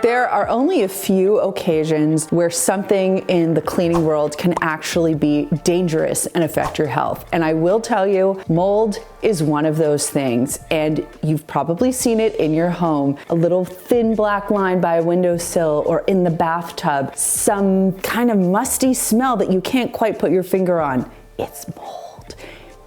There are only a few occasions where something in the cleaning world can actually be dangerous and affect your health. And I will tell you, mold is one of those things. And you've probably seen it in your home, a little thin black line by a windowsill or in the bathtub, some kind of musty smell that you can't quite put your finger on. It's mold.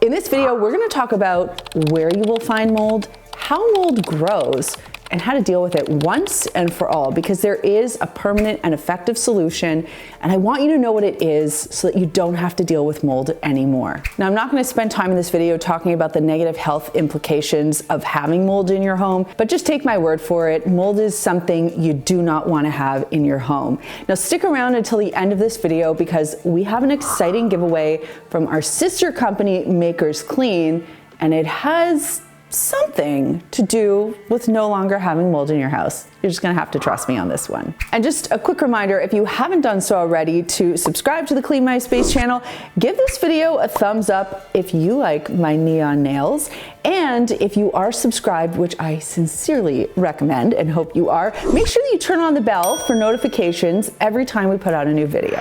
In this video, we're gonna talk about where you will find mold, how mold grows, and how to deal with it once and for all, because there is a permanent and effective solution, and I want you to know what it is so that you don't have to deal with mold anymore. Now, I'm not going to spend time in this video talking about the negative health implications of having mold in your home, but just take my word for it, mold is something you do not want to have in your home. Now, stick around until the end of this video because we have an exciting giveaway from our sister company, Makers Clean, and it has something to do with no longer having mold in your house. You're just gonna have to trust me on this one. And just a quick reminder, if you haven't done so already, to subscribe to the Clean My Space channel, give this video a thumbs up if you like my neon nails, and if you are subscribed, which I sincerely recommend and hope you are, make sure that you turn on the bell for notifications every time we put out a new video.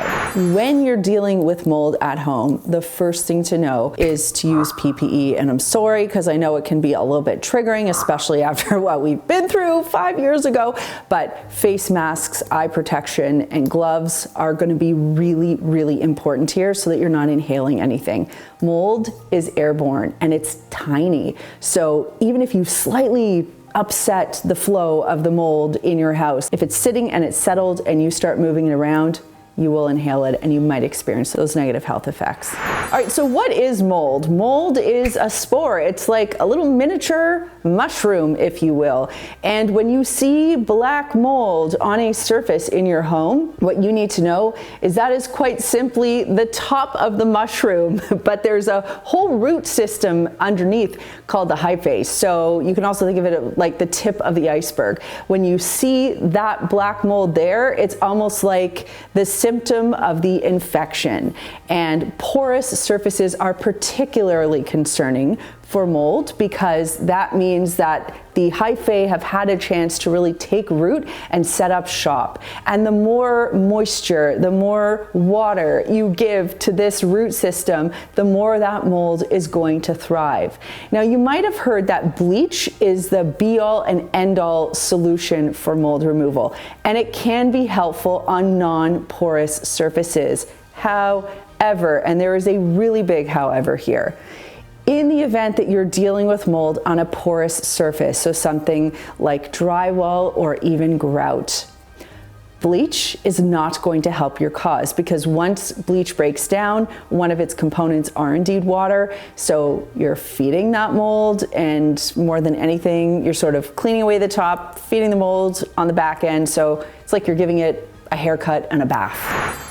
When you're dealing with mold at home, the first thing to know is to use PPE, and I'm sorry because I know it can be a little bit triggering, especially after what we've been through 5 years ago, but face masks, eye protection, and gloves are going to be really, really important here so that you're not inhaling anything. Mold is airborne and it's tiny. So even if you slightly upset the flow of the mold in your house, if it's sitting and it's settled and you start moving it around, you will inhale it and you might experience those negative health effects. All right, so what is mold? Mold is a spore. It's like a little miniature mushroom, if you will. And when you see black mold on a surface in your home, what you need to know is that is quite simply the top of the mushroom, but there's a whole root system underneath called the hyphae. So you can also think of it like the tip of the iceberg. When you see that black mold there, it's almost like the symptom of the infection. And porous surfaces are particularly concerning for mold because that means that the hyphae have had a chance to really take root and set up shop. And the more moisture, the more water you give to this root system, the more that mold is going to thrive. Now, you might have heard that bleach is the be-all and end-all solution for mold removal, and it can be helpful on non-porous surfaces. However, and there is a really big however here, in the event that you're dealing with mold on a porous surface, so something like drywall or even grout, bleach is not going to help your cause because once bleach breaks down, one of its components are indeed water. So you're feeding that mold, and more than anything, you're sort of cleaning away the top, feeding the mold on the back end. So it's like you're giving it a haircut and a bath.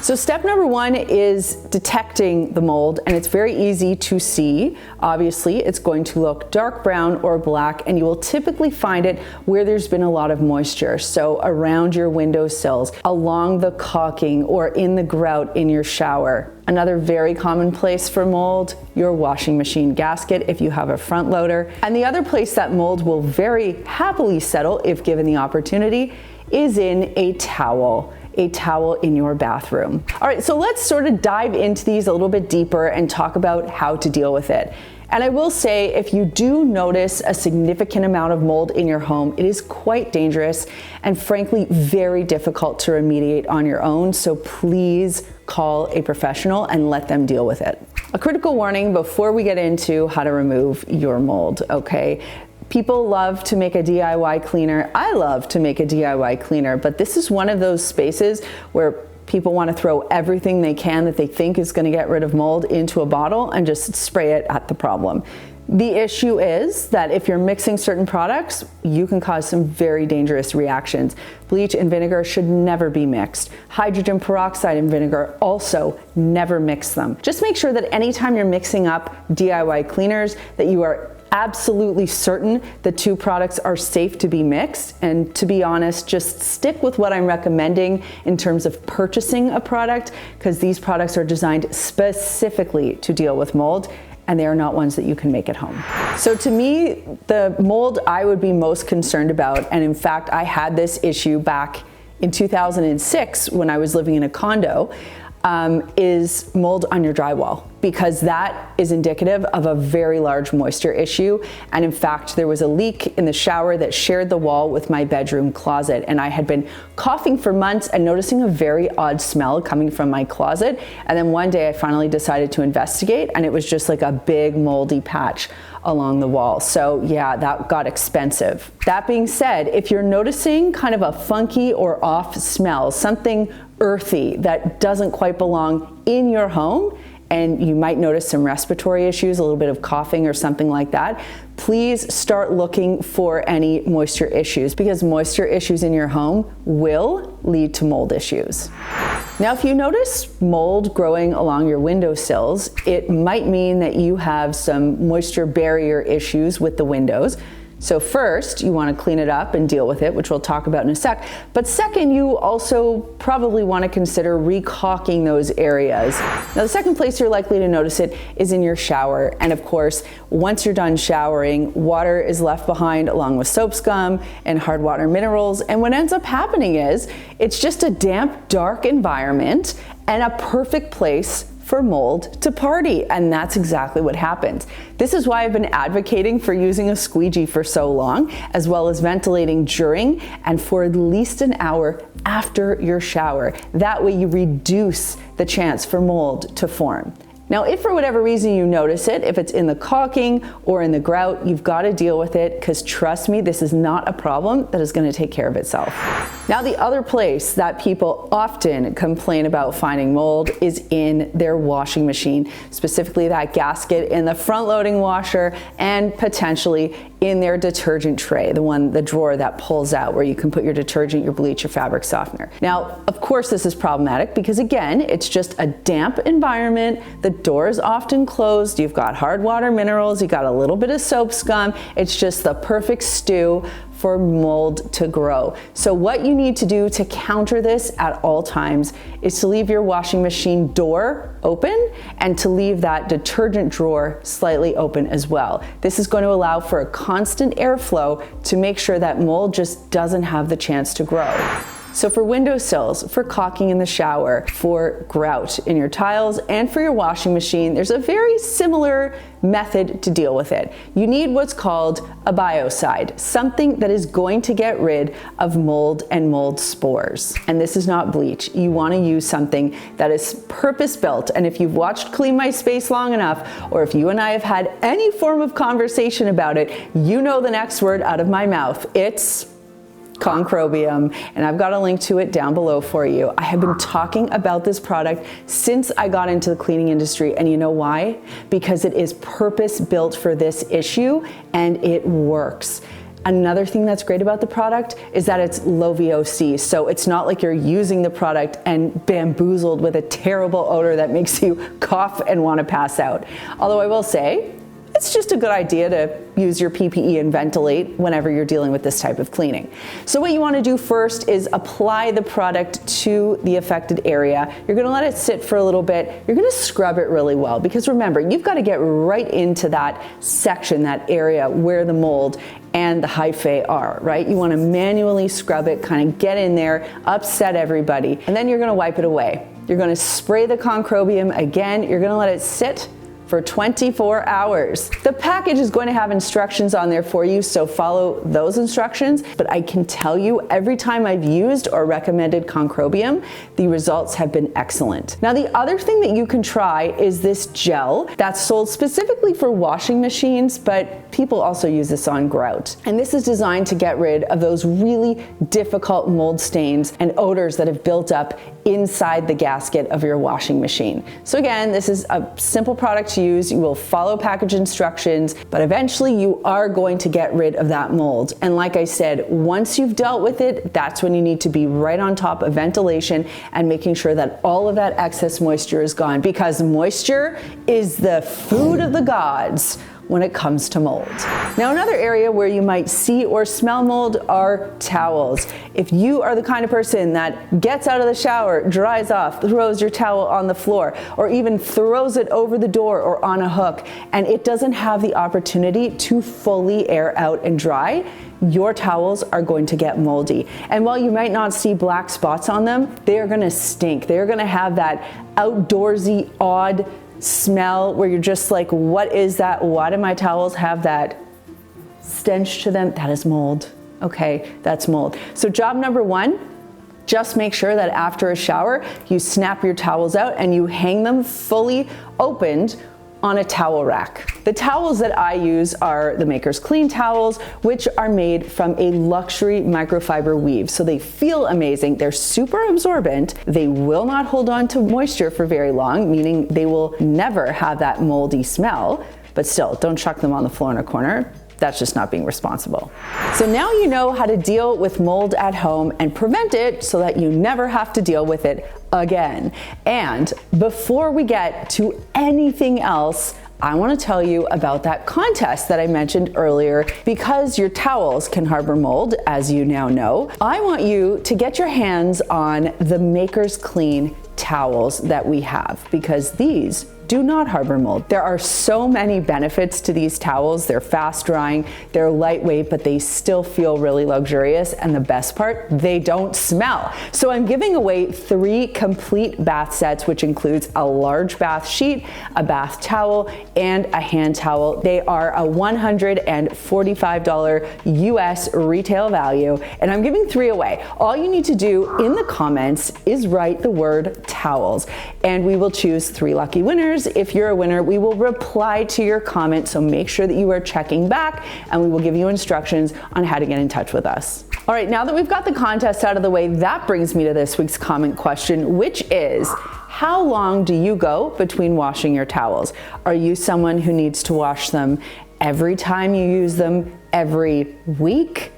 So step number one is detecting the mold, and it's very easy to see. Obviously, it's going to look dark brown or black, and you will typically find it where there's been a lot of moisture. So around your windowsills, along the caulking, or in the grout in your shower. Another very common place for mold, your washing machine gasket if you have a front loader. And the other place that mold will very happily settle if given the opportunity is in a towel in your bathroom. All right, so let's sort of dive into these a little bit deeper and talk about how to deal with it. And I will say, if you do notice a significant amount of mold in your home, it is quite dangerous and frankly very difficult to remediate on your own. So please call a professional and let them deal with it. A critical warning before we get into how to remove your mold, okay? People love to make a DIY cleaner. I love to make a DIY cleaner, but this is one of those spaces where people want to throw everything they can that they think is going to get rid of mold into a bottle and just spray it at the problem. The issue is that if you're mixing certain products, you can cause some very dangerous reactions. Bleach and vinegar should never be mixed. Hydrogen peroxide and vinegar also never mix them. Just make sure that anytime you're mixing up DIY cleaners that you are absolutely certain the two products are safe to be mixed. And to be honest, just stick with what I'm recommending in terms of purchasing a product, because these products are designed specifically to deal with mold, and they are not ones that you can make at home. So to me, the mold I would be most concerned about, and in fact, I had this issue back in 2006 when I was living in a condo is mold on your drywall, because that is indicative of a very large moisture issue. And in fact, there was a leak in the shower that shared the wall with my bedroom closet. And I had been coughing for months and noticing a very odd smell coming from my closet. And then one day I finally decided to investigate, and it was just like a big moldy patch along the wall. So yeah, that got expensive. That being said, if you're noticing kind of a funky or off smell, something earthy that doesn't quite belong in your home, and you might notice some respiratory issues, a little bit of coughing or something like that, please start looking for any moisture issues, because moisture issues in your home will lead to mold issues. Now, if you notice mold growing along your windowsills, it might mean that you have some moisture barrier issues with the windows. So first, you want to clean it up and deal with it, which we'll talk about in a sec. But second, you also probably want to consider re-caulking those areas. Now, the second place you're likely to notice it is in your shower. And of course, once you're done showering, water is left behind along with soap scum and hard water minerals. And what ends up happening is it's just a damp, dark environment and a perfect place for mold to party, and that's exactly what happens. This is why I've been advocating for using a squeegee for so long, as well as ventilating during and for at least an hour after your shower. That way you reduce the chance for mold to form. Now, if for whatever reason you notice it, if it's in the caulking or in the grout, you've got to deal with it, because trust me, this is not a problem that is going to take care of itself. Now, the other place that people often complain about finding mold is in their washing machine, specifically that gasket in the front-loading washer and potentially in their detergent tray, the drawer that pulls out where you can put your detergent, your bleach, your fabric softener. Now, of course, this is problematic because, again, it's just a damp environment. The door is often closed. You've got hard water minerals. You got a little bit of soap scum. It's just the perfect stew for mold to grow. So what you need to do to counter this at all times is to leave your washing machine door open and to leave that detergent drawer slightly open as well. This is going to allow for a constant airflow to make sure that mold just doesn't have the chance to grow. So for windowsills, for caulking in the shower, for grout in your tiles, and for your washing machine, there's a very similar method to deal with it. You need what's called a biocide, something that is going to get rid of mold and mold spores. And this is not bleach. You want to use something that is purpose-built. And if you've watched Clean My Space long enough, or if you and I have had any form of conversation about it, you know the next word out of my mouth. It's Concrobium, and I've got a link to it down below for you. I have been talking about this product since I got into the cleaning industry, and you know why? Because it is purpose-built for this issue, and it works. Another thing that's great about the product is that it's low VOC, so it's not like you're using the product and bamboozled with a terrible odor that makes you cough and want to pass out. Although I will say, it's just a good idea to use your PPE and ventilate whenever you're dealing with this type of cleaning. So what you want to do first is apply the product to the affected area. You're going to let it sit for a little bit. You're going to scrub it really well, because remember, you've got to get right into that section, that area where the mold and the hyphae are, right? You want to manually scrub it, kind of get in there, upset everybody, and then you're going to wipe it away. You're going to spray the Concrobium again. You're going to let it sit for 24 hours. The package is going to have instructions on there for you, so follow those instructions. But I can tell you, every time I've used or recommended Concrobium, the results have been excellent. Now, the other thing that you can try is this gel that's sold specifically for washing machines, but people also use this on grout. And this is designed to get rid of those really difficult mold stains and odors that have built up inside the gasket of your washing machine. So again, this is a simple product to use. You will follow package instructions, but eventually you are going to get rid of that mold. And like I said, once you've dealt with it, that's when you need to be right on top of ventilation and making sure that all of that excess moisture is gone, because moisture is the food of the gods. when it comes to mold. Now, another area where you might see or smell mold are towels. If you are the kind of person that gets out of the shower, dries off, throws your towel on the floor, or even throws it over the door or on a hook, and it doesn't have the opportunity to fully air out and dry, your towels are going to get moldy. And while you might not see black spots on them, they are gonna stink. They're gonna have that outdoorsy, odd smell where you're just like, what is that? Why do my towels have that stench to them? That is mold. Okay, that's mold. So job number one, just make sure that after a shower, you snap your towels out and you hang them fully opened on a towel rack. The towels that I use are the Maker's Clean towels, which are made from a luxury microfiber weave. So they feel amazing. They're super absorbent. They will not hold on to moisture for very long, meaning they will never have that moldy smell. But still, don't chuck them on the floor in a corner. That's just not being responsible. So now you know how to deal with mold at home and prevent it so that you never have to deal with it again. And before we get to anything else, I want to tell you about that contest that I mentioned earlier. Because your towels can harbor mold, as you now know, I want you to get your hands on the Maker's Clean towels that we have, because these do not harbor mold. There are so many benefits to these towels. They're fast drying, they're lightweight, but they still feel really luxurious. And the best part, they don't smell. So I'm giving away 3 complete bath sets, which includes a large bath sheet, a bath towel, and a hand towel. They are a $145 US retail value, and I'm giving 3 away. All you need to do in the comments is write the word towels, and we will choose 3 lucky winners. If you're a winner, we will reply to your comment, so make sure that you are checking back, and we will give you instructions on how to get in touch with us. All right, now that we've got the contest out of the way, that brings me to this week's comment question, which is, how long do you go between washing your towels? Are you someone who needs to wash them every time you use them, every week,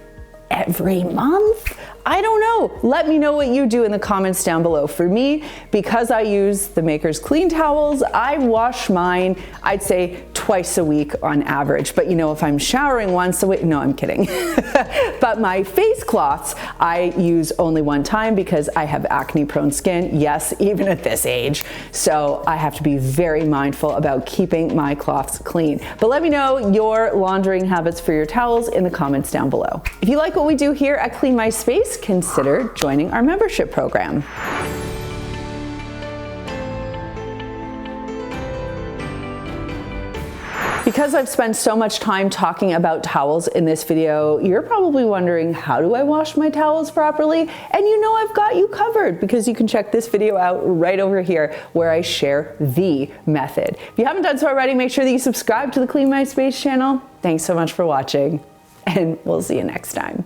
every month? I don't know. Let me know what you do in the comments down below. For me, because I use the Maker's Clean towels, I wash mine, I'd say twice a week on average. But you know, if I'm showering once a week, no, I'm kidding. But my face cloths, I use only one time because I have acne prone skin. Yes, even at this age. So I have to be very mindful about keeping my cloths clean. But let me know your laundering habits for your towels in the comments down below. If you like what we do here at Clean My Space, consider joining our membership program. Because I've spent so much time talking about towels in this video, you're probably wondering, how do I wash my towels properly? And you know I've got you covered, because you can check this video out right over here where I share the method. If you haven't done so already, make sure that you subscribe to the Clean My Space channel. Thanks so much for watching, and we'll see you next time.